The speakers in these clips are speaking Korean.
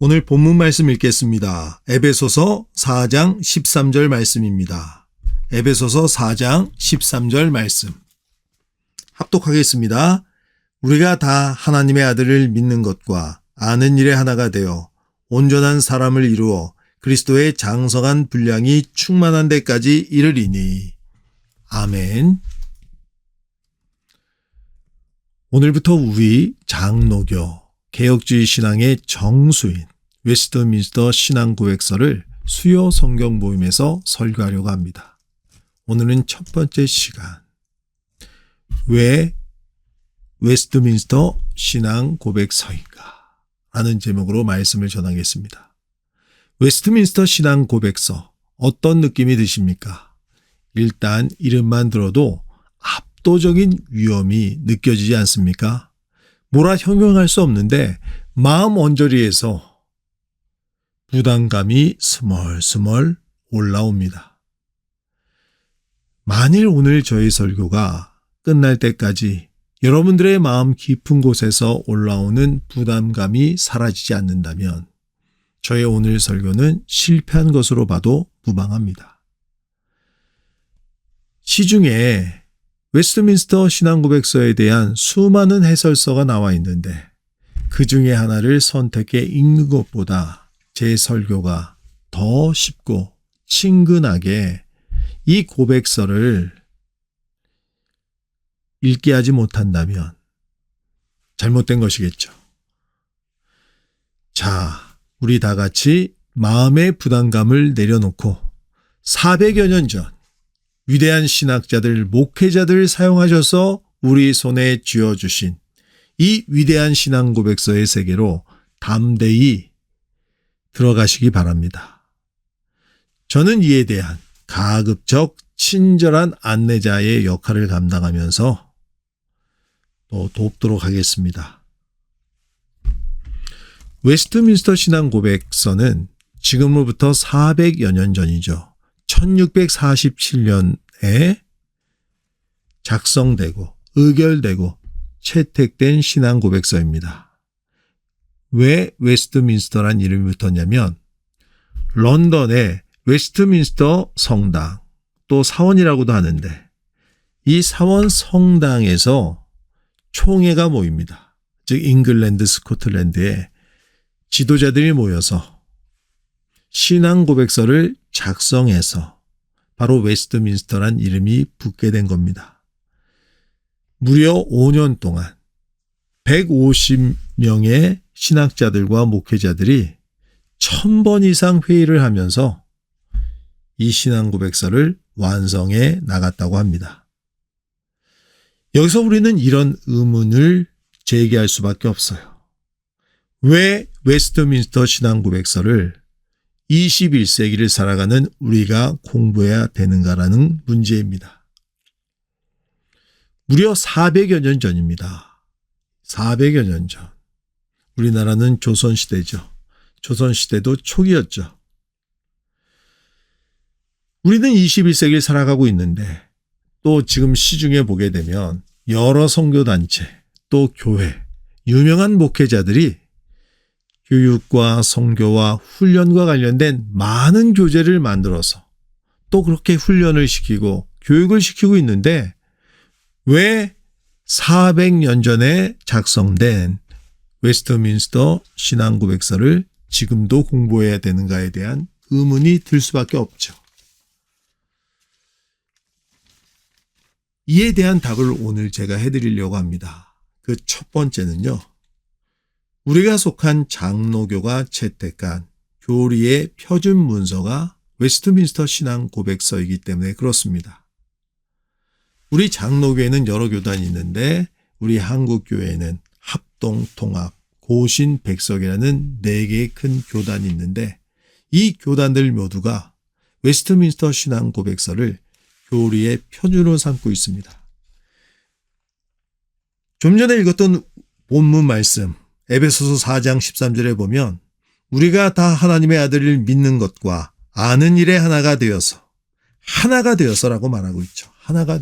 오늘 본문 말씀 읽겠습니다. 에베소서 4장 13절 말씀입니다. 에베소서 4장 13절 말씀. 합독하겠습니다. 우리가 다 하나님의 아들을 믿는 것과 아는 일에 하나가 되어 온전한 사람을 이루어 그리스도의 장성한 분량이 충만한 데까지 이르리니. 아멘. 오늘부터 우리 장로교 개혁주의 신앙의 정수인 웨스트민스터 신앙고백서를 수요 성경 모임에서 설교하려고 합니다. 오늘은 첫 번째 시간, 왜 웨스트민스터 신앙고백서인가? 라는 제목으로 말씀을 전하겠습니다. 웨스트민스터 신앙고백서, 어떤 느낌이 드십니까? 일단 이름만 들어도 압도적인 위험이 느껴지지 않습니까? 뭐라 형용할 수 없는데 마음 언저리에서 부담감이 스멀스멀 올라옵니다. 만일 오늘 저희 설교가 끝날 때까지 여러분들의 마음 깊은 곳에서 올라오는 부담감이 사라지지 않는다면 저의 오늘 설교는 실패한 것으로 봐도 무방합니다. 시중에 웨스트민스터 신앙고백서에 대한 수많은 해설서가 나와 있는데 그 중에 하나를 선택해 읽는 것보다 제 설교가 더 쉽고 친근하게 이 고백서를 읽게 하지 못한다면 잘못된 것이겠죠. 자, 우리 다 같이 마음의 부담감을 내려놓고 400여 년 전 위대한 신학자들, 목회자들을 사용하셔서 우리 손에 쥐어주신 이 위대한 신앙고백서의 세계로 담대히 들어가시기 바랍니다. 저는 이에 대한 가급적 친절한 안내자의 역할을 감당하면서 또 돕도록 하겠습니다. 웨스트민스터 신앙고백서는 지금으로부터 400여 년 전이죠. 1647년에 작성되고 의결되고 채택된 신앙고백서입니다. 왜 웨스트민스터란 이름이 붙었냐면 런던의 웨스트민스터 성당, 또 사원이라고도 하는데 이 사원 성당에서 총회가 모입니다. 즉 잉글랜드, 스코틀랜드의 지도자들이 모여서 신앙고백서를 작성해서 바로 웨스트민스터란 이름이 붙게 된 겁니다. 무려 5년 동안 150명의 신학자들과 목회자들이 1000번 이상 회의를 하면서 이 신앙고백서를 완성해 나갔다고 합니다. 여기서 우리는 이런 의문을 제기할 수밖에 없어요. 왜 웨스트민스터 신앙고백서를 21세기를 살아가는 우리가 공부해야 되는가라는 문제입니다. 무려 400여 년 전입니다. 400여 년 전. 우리나라는 조선시대죠. 조선시대도 초기였죠. 우리는 21세기를 살아가고 있는데 또 지금 시중에 보게 되면 여러 선교단체, 또 교회, 유명한 목회자들이 교육과 선교와 훈련과 관련된 많은 교재를 만들어서 또 그렇게 훈련을 시키고 교육을 시키고 있는데 왜 400년 전에 작성된 웨스트민스터 신앙고백서를 지금도 공부해야 되는가에 대한 의문이 들 수밖에 없죠. 이에 대한 답을 오늘 제가 해드리려고 합니다. 그 첫 번째는요. 우리가 속한 장로교가 채택한 교리의 표준 문서가 웨스트민스터 신앙고백서이기 때문에 그렇습니다. 우리 장로교회는 여러 교단이 있는데 우리 한국교회는 합동, 통합, 고신, 백석이라는 4개의 큰 교단이 있는데 이 교단들 모두가 웨스트민스터 신앙고백서를 교리의 표준으로 삼고 있습니다. 좀 전에 읽었던 본문 말씀 에베소서 4장 13절에 보면 우리가 다 하나님의 아들을 믿는 것과 아는 일에 하나가 되어서라고 말하고 있죠. 하나가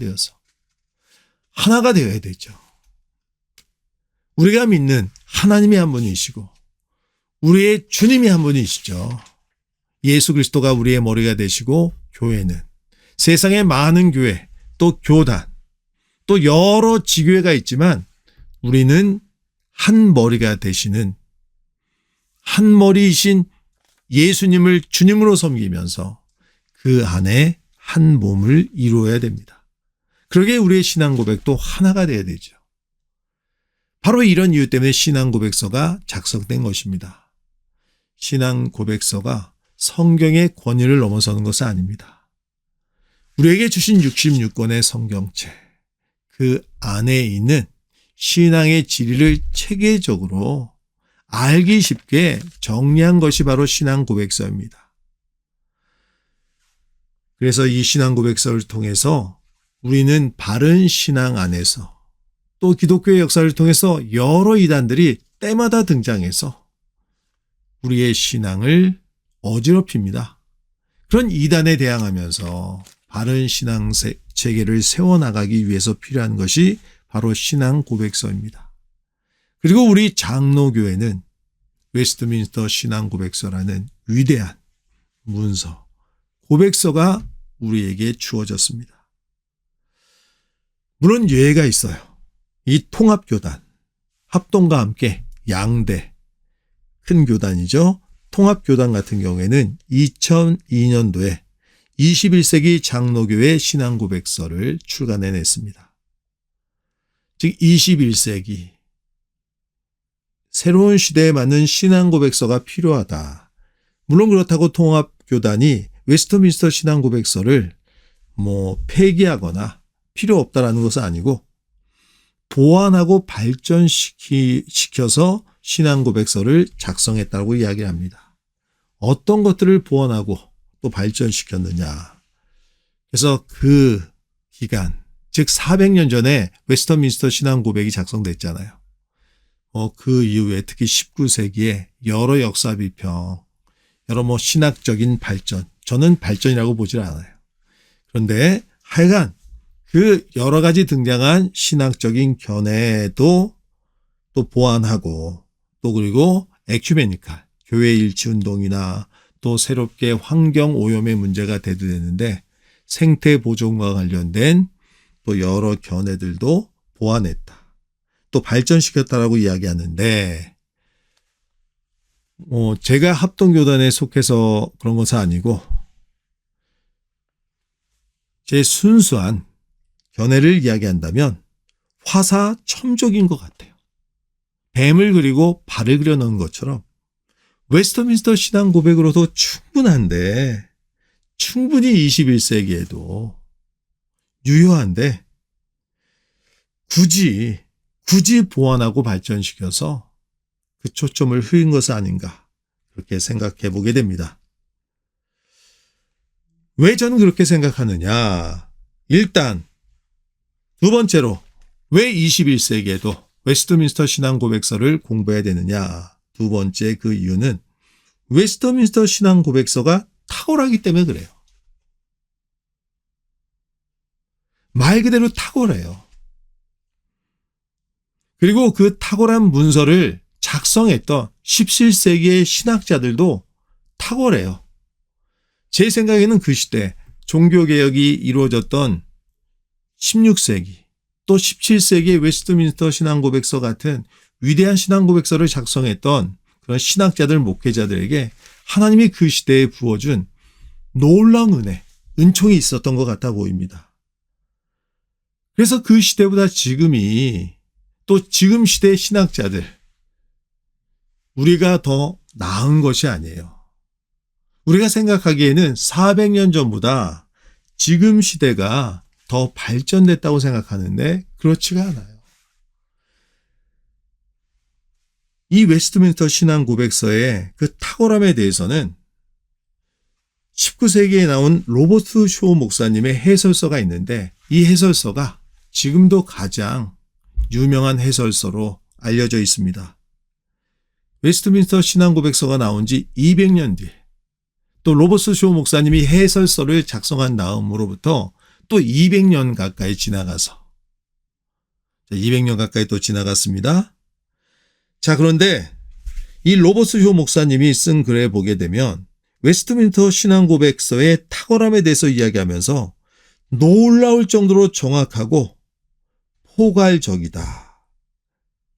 되어야 되죠. 우리가 믿는 하나님이 한 분이시고 우리의 주님이 한 분이시죠. 예수 그리스도가 우리의 머리가 되시고 교회는 세상의 많은 교회, 또 교단, 또 여러 지교회가 있지만 우리는 한 머리가 되시는 한 머리이신 예수님을 주님으로 섬기면서 그 안에 한 몸을 이루어야 됩니다. 그러기에 우리의 신앙 고백도 하나가 되어야 되죠. 바로 이런 이유 때문에 신앙 고백서가 작성된 것입니다. 신앙 고백서가 성경의 권위를 넘어서는 것은 아닙니다. 우리에게 주신 66권의 성경책, 그 안에 있는 신앙의 진리를 체계적으로 알기 쉽게 정리한 것이 바로 신앙 고백서입니다. 그래서 이 신앙 고백서를 통해서 우리는 바른 신앙 안에서 또 기독교의 역사를 통해서 여러 이단들이 때마다 등장해서 우리의 신앙을 어지럽힙니다. 그런 이단에 대항하면서 바른 신앙 체계를 세워나가기 위해서 필요한 것이 바로 신앙 고백서입니다. 그리고 우리 장로교회는 웨스트민스터 신앙 고백서라는 위대한 문서, 고백서가 우리에게 주어졌습니다. 물론 예외가 있어요. 이 통합교단, 합동과 함께 양대, 큰 교단이죠. 통합교단 같은 경우에는 2002년도에 21세기 장로교회 신앙고백서를 출간해냈습니다. 즉 21세기 새로운 시대에 맞는 신앙고백서가 필요하다. 물론 그렇다고 통합교단이 웨스트민스터 신앙고백서를 폐기하거나 필요 없다라는 것은 아니고 보완하고 발전시켜서 신앙고백서를 작성했다고 이야기합니다. 어떤 것들을 보완하고 또 발전시켰느냐. 그래서 그 기간, 즉 400년 전에 웨스트민스터 신앙고백이 작성됐잖아요. 그 이후에 특히 19세기에 여러 역사 비평, 여러 신학적인 발전, 저는 발전이라고 보질 않아요. 그런데 하여간 그 여러 가지 등장한 신학적인 견해도 또 보완하고 또 그리고 에큐메니칼, 교회 일치 운동이나 또 새롭게 환경 오염의 문제가 대두되는데 생태 보존과 관련된 또 여러 견해들도 보완했다. 또 발전시켰다라고 이야기하는데 제가 합동교단에 속해서 그런 것은 아니고 제 순수한 견해를 이야기한다면 화사첨족인 것 같아요. 뱀을 그리고 발을 그려놓은 것처럼 웨스트민스터 신앙 고백으로도 충분한데 충분히 21세기에도 유효한데 굳이 보완하고 발전시켜서 그 초점을 흐린 것은 아닌가 그렇게 생각해 보게 됩니다. 왜 저는 그렇게 생각하느냐? 일단 두 번째로 왜 21세기에도 웨스트민스터 신앙 고백서를 공부해야 되느냐? 두 번째 그 이유는 웨스트민스터 신앙 고백서가 탁월하기 때문에 그래요. 말 그대로 탁월해요. 그리고 그 탁월한 문서를 작성했던 17세기의 신학자들도 탁월해요. 제 생각에는 그 시대 종교개혁이 이루어졌던 16세기 또 17세기의 웨스트민스터 신앙고백서 같은 위대한 신앙고백서를 작성했던 그런 신학자들, 목회자들에게 하나님이 그 시대에 부어준 놀라운 은혜, 은총이 있었던 것 같아 보입니다. 그래서 그 시대보다 지금이 또 지금 시대의 신학자들, 우리가 더 나은 것이 아니에요. 우리가 생각하기에는 400년 전보다 지금 시대가 더 발전됐다고 생각하는데 그렇지가 않아요. 이 웨스트민스터 신앙 고백서의 그 탁월함에 대해서는 19세기에 나온 로버트 쇼 목사님의 해설서가 있는데 이 해설서가 지금도 가장 유명한 해설서로 알려져 있습니다. 웨스트민스터 신앙 고백서가 나온 지 200년 뒤에 또 로버트 쇼 목사님이 해설서를 작성한 다음으로부터 또 200년 가까이 지나가서 200년 가까이 또 지나갔습니다. 자, 그런데 이 로버트 쇼 목사님이 쓴 글에 보게 되면 웨스트민스터 신앙고백서의 탁월함에 대해서 이야기하면서 놀라울 정도로 정확하고 포괄적이다.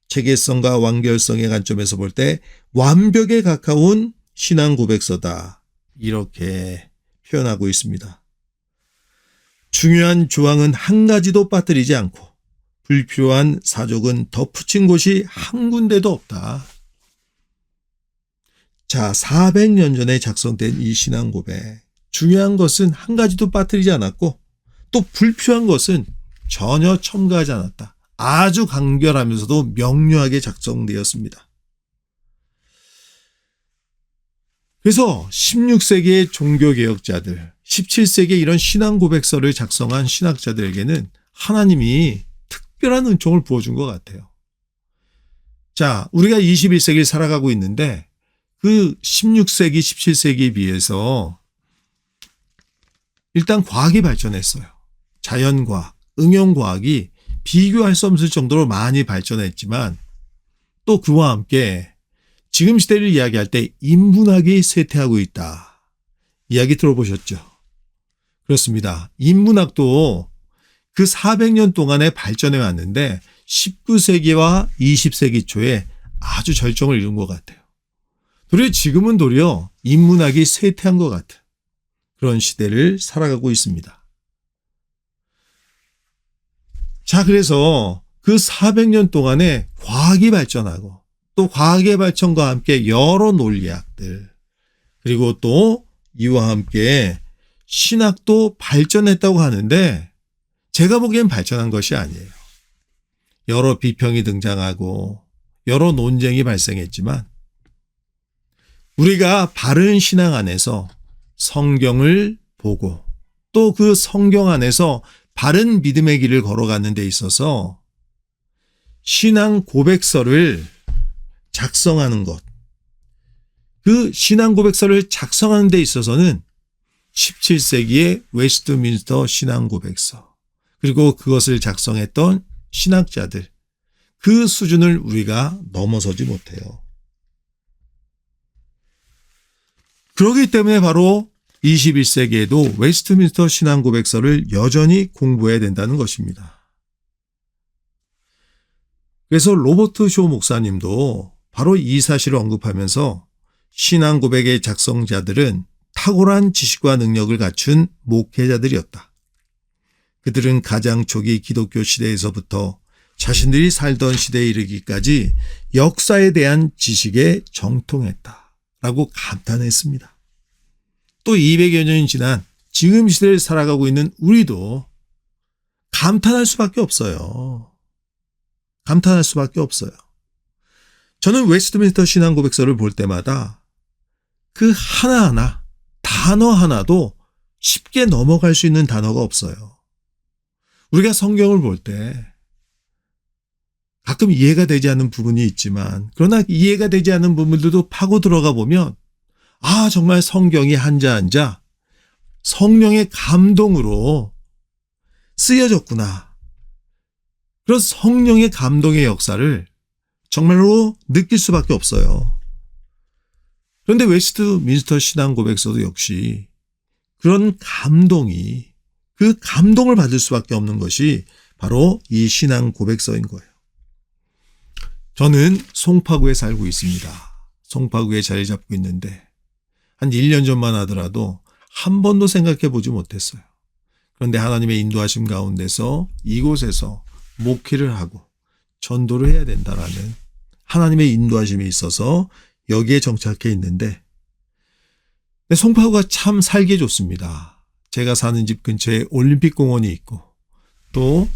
체계성과 완결성의 관점에서 볼 때 완벽에 가까운 신앙고백서다. 이렇게 표현하고 있습니다. 중요한 조항은 한 가지도 빠뜨리지 않고 불필요한 사족은 덧붙인 곳이 한 군데도 없다. 자, 400년 전에 작성된 이 신앙고백. 중요한 것은 한 가지도 빠뜨리지 않았고 또 불필요한 것은 전혀 첨가하지 않았다. 아주 간결하면서도 명료하게 작성되었습니다. 그래서 16세기의 종교개혁자들, 17세기에 이런 신앙고백서를 작성한 신학자들에게는 하나님이 특별한 은총을 부어준 것 같아요. 자, 우리가 21세기를 살아가고 있는데 그 16세기, 17세기에 비해서 일단 과학이 발전했어요. 자연과학, 응용과학이 비교할 수 없을 정도로 많이 발전했지만 또 그와 함께 지금 시대를 이야기할 때 인문학이 쇠퇴하고 있다. 이야기 들어보셨죠? 그렇습니다. 인문학도 그 400년 동안에 발전해 왔는데 19세기와 20세기 초에 아주 절정을 이룬 것 같아요. 도리어 지금은 도리어 인문학이 쇠퇴한 것 같은 그런 시대를 살아가고 있습니다. 자, 그래서 그 400년 동안에 과학이 발전하고 또 과학의 발전과 함께 여러 논리학들 그리고 또 이와 함께 신학도 발전했다고 하는데 제가 보기엔 발전한 것이 아니에요. 여러 비평이 등장하고 여러 논쟁이 발생했지만 우리가 바른 신앙 안에서 성경을 보고 또 그 성경 안에서 바른 믿음의 길을 걸어가는 데 있어서 신앙 고백서를 작성하는 것, 그 신앙 고백서를 작성하는 데 있어서는 17세기의 웨스트민스터 신앙 고백서, 그리고 그것을 작성했던 신학자들, 그 수준을 우리가 넘어서지 못해요. 그렇기 때문에 바로 21세기에도 웨스트민스터 신앙 고백서를 여전히 공부해야 된다는 것입니다. 그래서 로버트 쇼 목사님도 바로 이 사실을 언급하면서 신앙 고백의 작성자들은 탁월한 지식과 능력을 갖춘 목회자들이었다. 그들은 가장 초기 기독교 시대에서부터 자신들이 살던 시대에 이르기까지 역사에 대한 지식에 정통했다라고 감탄했습니다. 또 200여 년이 지난 지금 시대를 살아가고 있는 우리도 감탄할 수밖에 없어요. 감탄할 수밖에 없어요. 저는 웨스트민스터 신앙 고백서를 볼 때마다 그 하나하나 단어 하나도 쉽게 넘어갈 수 있는 단어가 없어요. 우리가 성경을 볼 때 가끔 이해가 되지 않는 부분이 있지만 그러나 이해가 되지 않는 부분들도 파고 들어가 보면 아, 정말 성경이 한자 한자 성령의 감동으로 쓰여졌구나. 그런 성령의 감동의 역사를 정말로 느낄 수밖에 없어요. 그런데 웨스트민스터 신앙 고백서도 역시 그런 감동이, 그 감동을 받을 수밖에 없는 것이 바로 이 신앙 고백서인 거예요. 저는 송파구에 살고 있습니다. 송파구에 자리 잡고 있는데 한 1년 전만 하더라도 한 번도 생각해 보지 못했어요. 그런데 하나님의 인도하심 가운데서 이곳에서 목회를 하고 전도를 해야 된다라는 하나님의 인도하심이 있어서 여기에 정착해 있는데 송파구가 참 살기 좋습니다. 제가 사는 집 근처에 올림픽 공원이 있고 또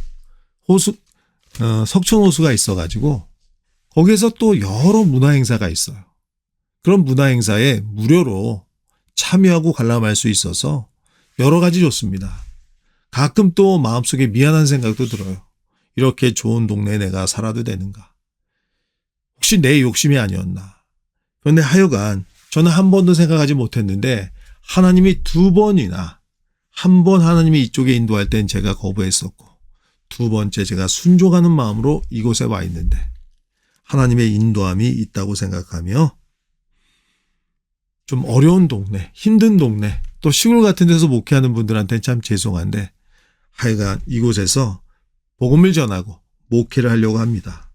석촌 호수가 있어가지고 거기에서 또 여러 문화 행사가 있어요. 그런 문화 행사에 무료로 참여하고 관람할 수 있어서 여러 가지 좋습니다. 가끔 또 마음속에 미안한 생각도 들어요. 이렇게 좋은 동네에 내가 살아도 되는가? 혹시 내 욕심이 아니었나? 그런데 하여간 저는 한 번도 생각하지 못했는데 하나님이 2번이나, 한 번 하나님이 이쪽에 인도할 땐 제가 거부했었고 2번째 제가 순종하는 마음으로 이곳에 와 있는데 하나님의 인도함이 있다고 생각하며 좀 어려운 동네, 힘든 동네, 또 시골 같은 데서 목회하는 분들한테는 참 죄송한데 하여간 이곳에서 복음을 전하고 목회를 하려고 합니다.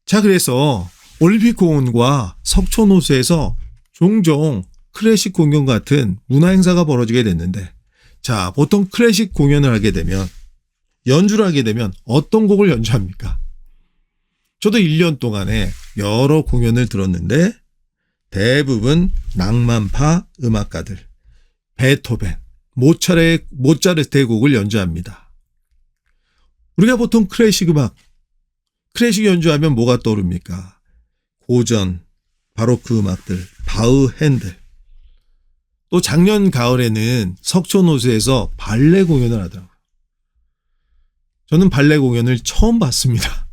자, 그래서 올림픽공원과 석촌호수에서 종종 클래식 공연 같은 문화 행사가 벌어지게 됐는데, 자, 보통 클래식 공연을 하게 되면, 연주를 하게 되면 어떤 곡을 연주합니까? 저도 1년 동안에 여러 공연을 들었는데 대부분 낭만파 음악가들, 베토벤, 모차르트의 곡을 연주합니다. 우리가 보통 클래식 음악, 클래식 연주하면 뭐가 떠오릅니까? 고전, 바로크 음악들, 바흐, 핸델. 또 작년 가을에는 석촌호수에서 발레 공연을 하더라고요. 저는 발레 공연을 처음 봤습니다.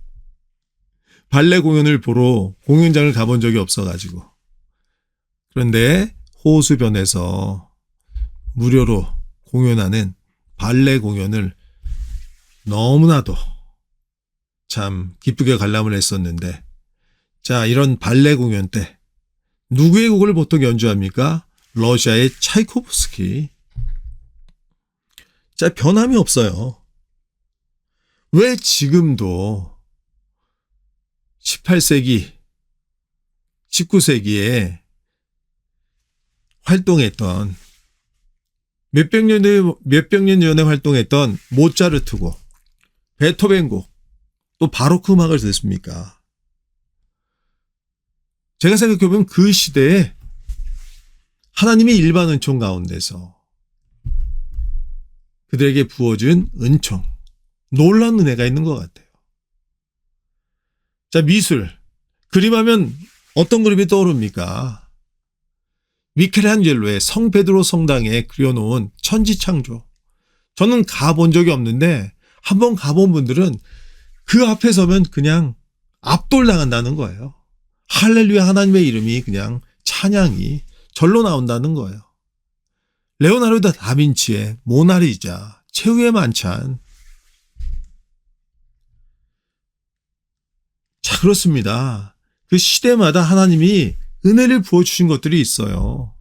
발레 공연을 보러 공연장을 가본 적이 없어가지고. 그런데 호수변에서 무료로 공연하는 발레 공연을 너무나도 참 기쁘게 관람을 했었는데, 자, 이런 발레 공연 때 누구의 곡을 보통 연주합니까? 러시아의 차이코프스키. 자, 변함이 없어요. 왜 지금도 18세기, 19세기에 활동했던 몇백 년 전에 활동했던 모차르트곡, 베토벤곡, 또 바로크 음악을 듣습니까? 제가 생각해보면 그 시대에 하나님의 일반 은총 가운데서 그들에게 부어준 은총, 놀라운 은혜가 있는 것 같아요. 자, 미술, 그림하면 어떤 그림이 떠오릅니까? 미켈란젤로의 성베드로 성당에 그려놓은 천지창조. 저는 가본 적이 없는데 한번 가본 분들은 그 앞에 서면 그냥 압돌당한다는 거예요. 할렐루야, 하나님의 이름이 그냥 찬양이 절로 나온다는 거예요. 레오나르도 다빈치의 모나리자, 최후의 만찬. 자, 그렇습니다. 그 시대마다 하나님이 은혜를 부어주신 것들이 있어요.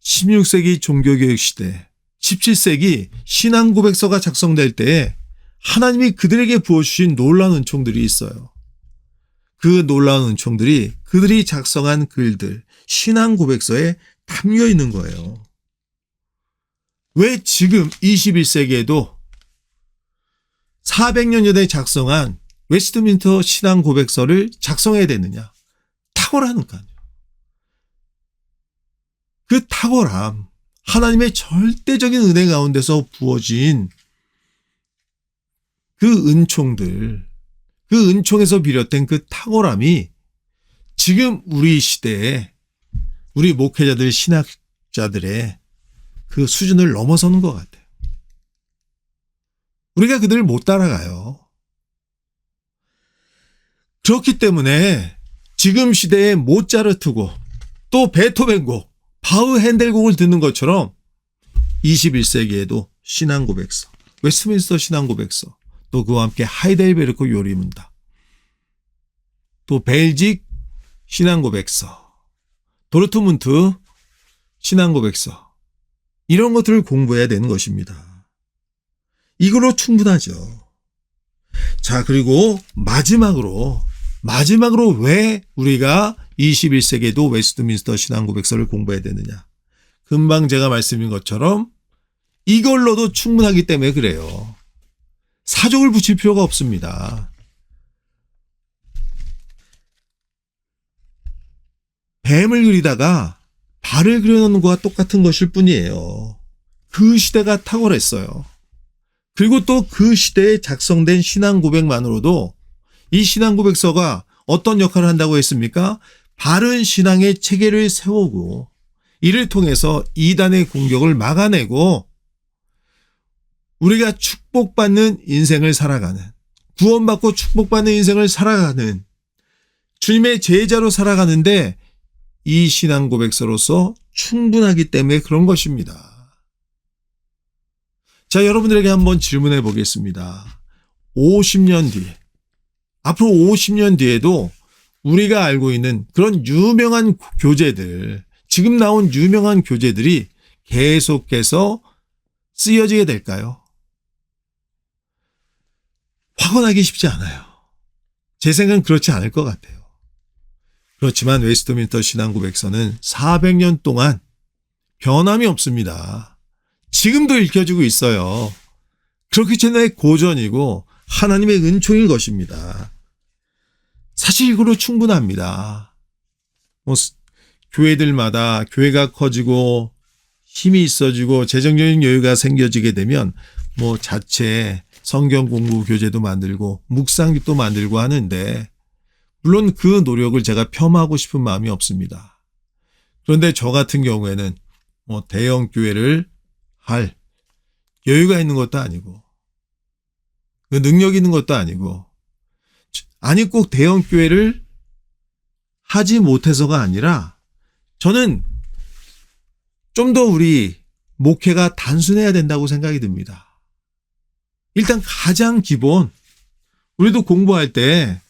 16세기 종교개혁 시대, 17세기 신앙고백서가 작성될 때에 하나님이 그들에게 부어주신 놀라운 은총들이 있어요. 그 놀라운 은총들이 그들이 작성한 글들, 신앙고백서에 담겨 있는 거예요. 왜 지금 21세기에도 400년 전에 작성한 웨스트민스터 신앙고백서를 작성해야 되느냐? 탁월하니까요. 그 탁월함, 하나님의 절대적인 은혜 가운데서 부어진 그 은총들, 그 은총에서 비롯된 그 탁월함이 지금 우리 시대에 우리 목회자들, 신학자들의 그 수준을 넘어서는 것 같아요. 우리가 그들을 못 따라가요. 그렇기 때문에 지금 시대의 모차르트곡, 또 베토벤곡, 바흐, 핸델곡을 듣는 것처럼 21세기에도 신앙고백서, 웨스트민스터 신앙고백서, 또 그와 함께 하이델베르크 요리문답, 또 벨직 신앙고백서, 도르트문트 신앙고백서, 이런 것들을 공부해야 되는 것입니다. 이걸로 충분하죠. 자, 그리고 마지막으로 왜 우리가 21세기에도 웨스트민스터 신앙고백서를 공부해야 되느냐? 금방 제가 말씀드린 것처럼 이걸로도 충분하기 때문에 그래요. 사족을 붙일 필요가 없습니다. 뱀을 그리다가 발을 그려놓는 것과 똑같은 것일 뿐이에요. 그 시대가 탁월했어요. 그리고 또 그 시대에 작성된 신앙고백만으로도 이 신앙고백서가 어떤 역할을 한다고 했습니까? 바른 신앙의 체계를 세우고 이를 통해서 이단의 공격을 막아내고 우리가 축복받는 인생을 살아가는, 구원받고 축복받는 인생을 살아가는, 주님의 제자로 살아가는데 이 신앙고백서로서 충분하기 때문에 그런 것입니다. 자, 여러분들에게 한번 질문해 보겠습니다. 50년 뒤에, 앞으로 50년 뒤에도 우리가 알고 있는 그런 유명한 교재들, 지금 나온 유명한 교재들이 계속해서 쓰여지게 될까요? 확언하기 쉽지 않아요. 제 생각은 그렇지 않을 것 같아요. 그렇지만 웨스트민스터 신앙고백서는 400년 동안 변함이 없습니다. 지금도 읽혀지고 있어요. 그렇기 때문에 고전이고 하나님의 은총인 것입니다. 사실 이걸로 충분합니다. 교회들마다 교회가 커지고 힘이 있어지고 재정적인 여유가 생겨지게 되면 자체 성경 공부 교재도 만들고 묵상집도 만들고 하는데, 물론 그 노력을 제가 폄하하고 싶은 마음이 없습니다. 그런데 저 같은 경우에는 대형 교회를 할 여유가 있는 것도 아니고 그 능력 있는 것도 아니고, 아니 꼭 대형 교회를 하지 못해서가 아니라 저는 좀 더 우리 목회가 단순해야 된다고 생각이 듭니다. 일단 가장 기본, 우리도 공부할 때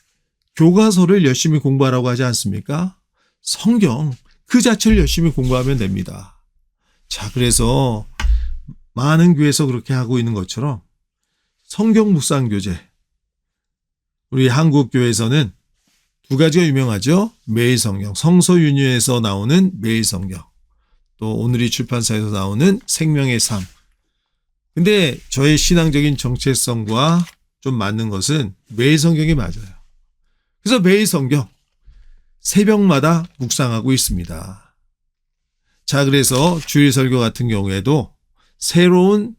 교과서를 열심히 공부하라고 하지 않습니까? 성경 그 자체를 열심히 공부하면 됩니다. 자, 그래서 많은 교회에서 그렇게 하고 있는 것처럼 성경 묵상 교재, 우리 한국 교회에서는 두 가지가 유명하죠. 매일 성경, 성서윤회에서 나오는 매일 성경, 또 오늘이 출판사에서 나오는 생명의 삶. 근데 저의 신앙적인 정체성과 좀 맞는 것은 매일 성경이 맞아요. 그래서 매일 성경 새벽마다 묵상하고 있습니다. 자, 그래서 주일 설교 같은 경우에도 새로운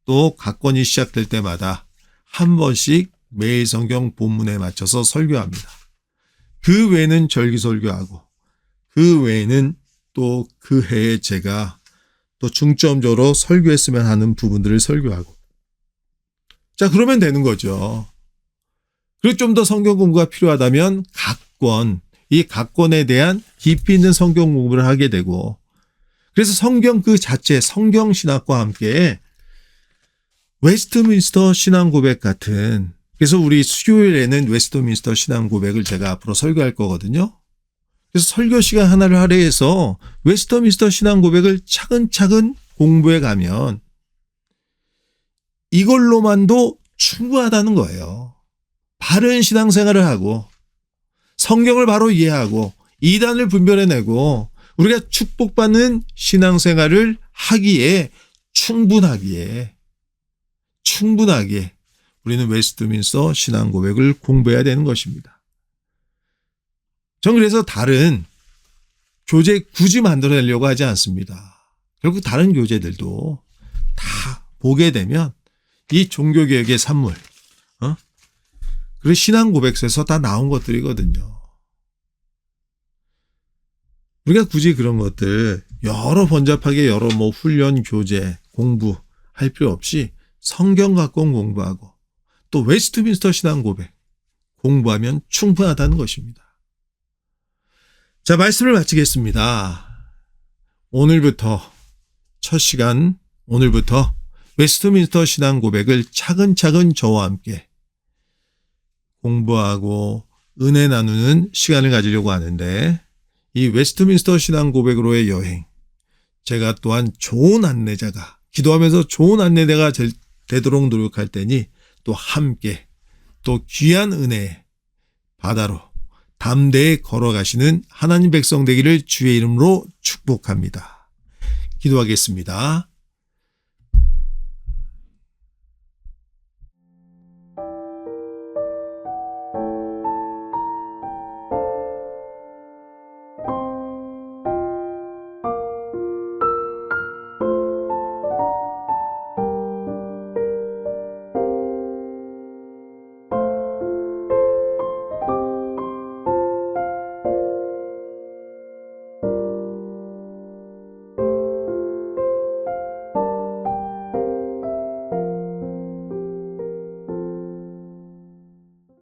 또 각권이 시작될 때마다 한 번씩 매일 성경 본문에 맞춰서 설교합니다. 그 외에는 절기 설교하고, 그 외에는 또 그 해에 제가 또 중점적으로 설교했으면 하는 부분들을 설교하고. 자, 그러면 되는 거죠. 그리고 좀 더 성경 공부가 필요하다면 각권, 이 각권에 대한 깊이 있는 성경 공부를 하게 되고, 그래서 성경 그 자체, 성경 신학과 함께 웨스트민스터 신앙 고백 같은, 그래서 우리 수요일에는 웨스트민스터 신앙 고백을 제가 앞으로 설교할 거거든요. 그래서 설교 시간 하나를 할애해서 웨스트민스터 신앙 고백을 차근차근 공부해 가면 이걸로만도 충분하다는 거예요. 바른 신앙생활을 하고 성경을 바로 이해하고 이단을 분별해내고 우리가 축복받는 신앙생활을 하기에 충분하기에 우리는 웨스트민스터 신앙 고백을 공부해야 되는 것입니다. 전 그래서 다른 교재 굳이 만들어내려고 하지 않습니다. 결국 다른 교재들도 다 보게 되면 이 종교개혁의 산물, 그리고 신앙 고백서에서 다 나온 것들이거든요. 우리가 굳이 그런 것들 여러 번잡하게 여러 훈련, 교재, 공부할 필요 없이 성경 갖고 공부하고 또 웨스트민스터 신앙 고백 공부하면 충분하다는 것입니다. 자, 말씀을 마치겠습니다. 오늘부터 첫 시간, 오늘부터 웨스트민스터 신앙 고백을 차근차근 저와 함께 공부하고 은혜 나누는 시간을 가지려고 하는데, 이 웨스트민스터 신앙 고백으로의 여행, 제가 또한 좋은 안내자가, 기도하면서 좋은 안내자가 되도록 노력할 테니 또 함께 또 귀한 은혜 바다로 담대히 걸어가시는 하나님 백성 되기를 주의 이름으로 축복합니다. 기도하겠습니다.